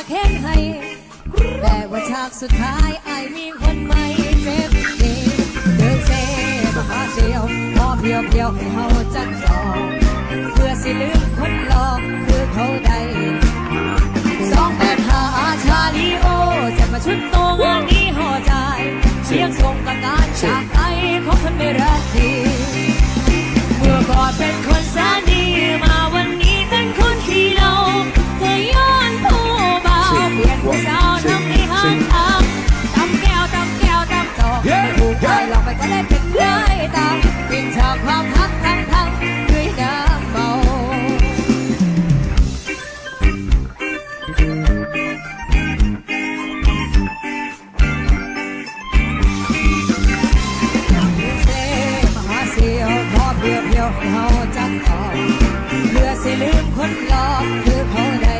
มาแข่งให้แต่ว่าฉากสุดท้ายไอ้มีคนใหม่เจ็บเองเดินเซมาหาเสียวพอเพียวให้เฮาจักจองเพื่อสิลืมคนหลอกคือเขาได้285ชาลีโอจะมาชุดโตงานนี้ห่อใจเสียงส่งกับการจากไปของคนไม่รักดีเมื่อก่อนเป็นคนแสนดีมาวันนี้เป็นคนขี้เหล้าเธอย้อนผู้เบาเปลี่ยนผู้สาวทำให้ห่างทางตำแก้วตำจอกไม่ถูกใจหลอกไปก็เลยเป็นร้ายตามปิดฉากความรักทั้งด้วยน้ำเมาเพียวให้เฮาจักต่อเพื่อสิลืมคนหลอกคือเขาได้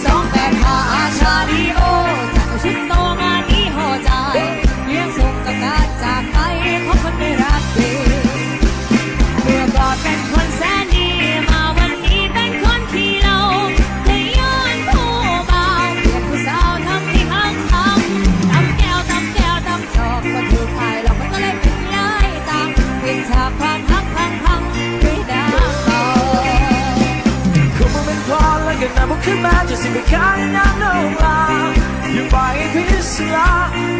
285ชาลีโอจากชุดโตงานนี้ห่อใจเลี้ยงส่งกับการจากไปของคนไม่รักดีเมื่อก่อนเป็นคนแสนดีมาวันนี้เป็นคนขี้เหล้าเคยย้อนผู้เบาเปลี่ยนผู้สาวทำให้ห่างทางตำแก้วตำจอกก็ถูกขายหลอกมันก็เลยเป็นร้ายตามปิดฉากความรักพังด้วยดาวเบาเขามาเป็นพอแล้วกันนะพวกขึ้นมาจะสิบขายน้ำนองลาอย่าไปพิศลา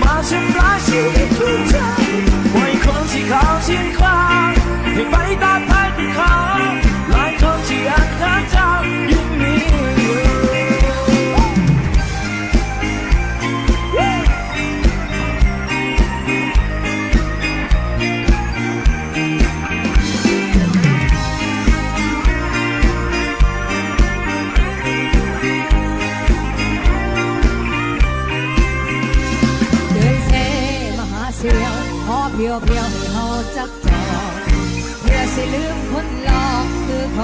มาทำร้ายชีวิตผู้ใจปล่อยคนที่เขาเชียงคลาให้ไปตามพันเขาหลายคนที่อันนั้นเจ้ายังมีอยู่พอเพียวให้เฮาจักจองเพื่อสิลืมคนหลอกคือเขา